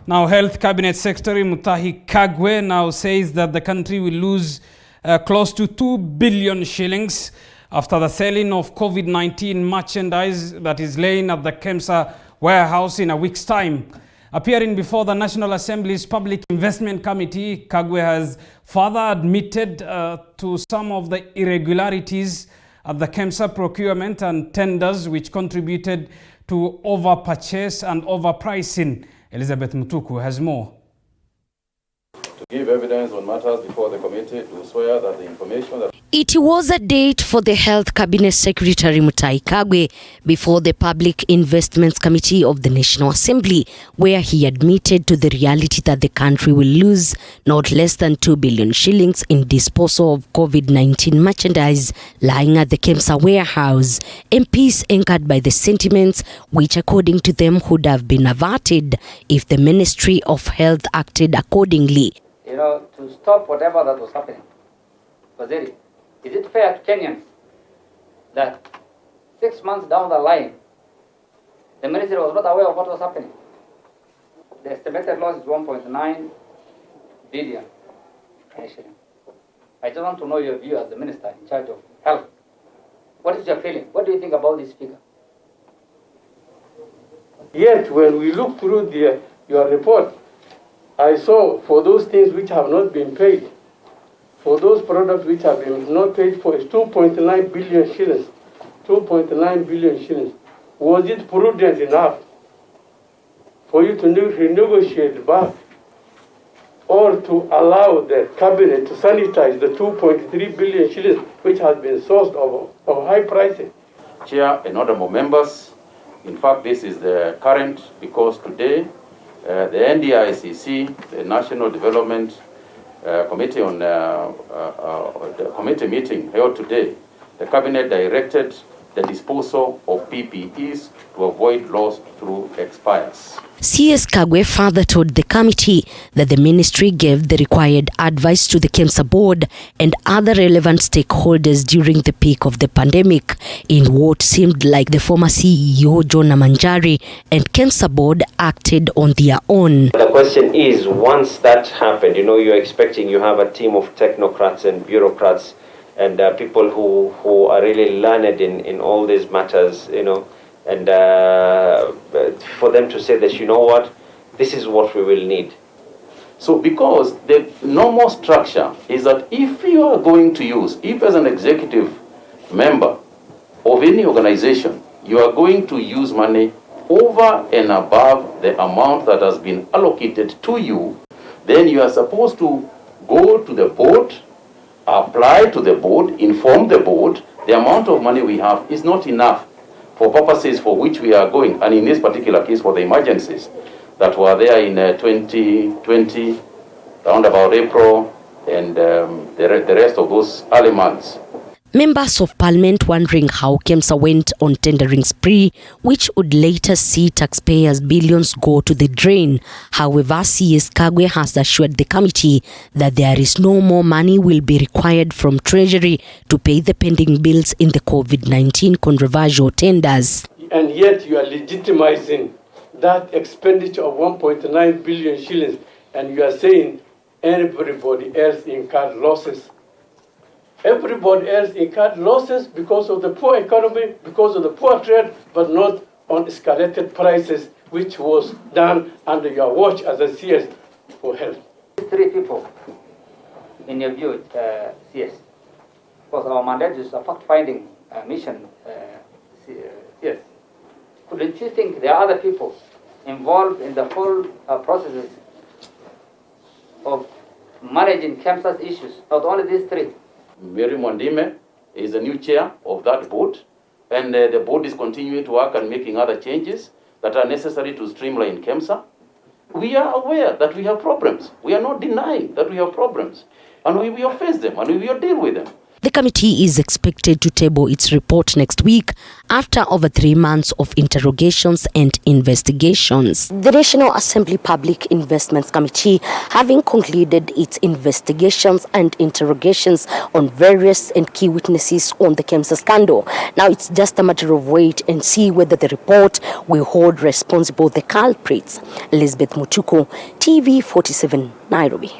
Now, Health Cabinet Secretary Mutahi Kagwe now says that the country will lose close to 2 billion shillings after the selling of COVID-19 merchandise that is laying at the KEMSA warehouse in a week's time. Appearing before the National Assembly's Public Investment Committee, Kagwe has further admitted to some of the irregularities at the KEMSA procurement and tenders which contributed to overpurchase and overpricing. Elizabeth Mutuku has more. To give evidence on matters before the committee, to swear that the information that... It was a date for the Health Cabinet Secretary Mutahi Kagwe before the Public Investments Committee of the National Assembly, where he admitted to the reality that the country will lose not less than 2 billion shillings in disposal of COVID-19 merchandise lying at the KEMSA warehouse. MPs anchored by the sentiments which, according to them, would have been averted if the Ministry of Health acted accordingly. You know, to stop whatever that was happening. Waziri, is it fair to Kenyans that 6 months down the line, the ministry was not aware of what was happening? The estimated loss is 1.9 billion. I just want to know your view as the minister in charge of health. What is your feeling? What do you think about this figure? Yet, when we look through your report, I saw for those things which have not been paid, for those products which have been not paid for, is 2.9 billion shillings. 2.9 billion shillings. Was it prudent enough for you to renegotiate back or to allow the cabinet to sanitize the 2.3 billion shillings which has been sourced of high pricing? Chair and honorable members, in fact, this is the current, because today the NDICC, the National Development Committee on the committee meeting held today, the cabinet directed the disposal of PPEs to avoid loss through expires. CS Kagwe further told the committee that the ministry gave the required advice to the KEMSA board and other relevant stakeholders during the peak of the pandemic in what seemed like the former CEO John Manjari and KEMSA board acted on their own. The question is, once that happened, you expecting you have a team of technocrats and bureaucrats and people who are really learned in all these matters, and for them to say that, what, this is what we will need. So because the normal structure is that if you are going to use, if as an executive member of any organization, you are going to use money over and above the amount that has been allocated to you, then you are supposed to go to the board, apply to the board, inform the board, the amount of money we have is not enough for purposes for which we are going, and in this particular case for the emergencies that were there in 2020, around about April, and the rest of those early months. Members of Parliament wondering how KEMSA went on tendering spree, which would later see taxpayers' billions go to the drain. However, CS Kagwe has assured the committee that there is no more money will be required from Treasury to pay the pending bills in the COVID-19 controversial tenders. And yet you are legitimizing that expenditure of 1.9 billion shillings, and you are saying everybody else incurred losses. Everybody else incurred losses because of the poor economy, because of the poor trade, but not on escalated prices, which was done under your watch as a CS for health. 3 people, in your view, CS, because our mandate is a fact-finding mission, CS. Couldn't you think there are other people involved in the whole processes of managing KEMSA's issues, not only these 3? Mary Mwandime is the new chair of that board, and the board is continuing to work and making other changes that are necessary to streamline KEMSA. We are aware that we have problems. We are not denying that we have problems, and we will face them and we will deal with them. The committee is expected to table its report next week after over 3 months of interrogations and investigations. The National Assembly Public Investments Committee, having concluded its investigations and interrogations on various and key witnesses on the KEMSA scandal, now it's just a matter of wait and see whether the report will hold responsible the culprits. Elizabeth Mutuku, TV 47, Nairobi.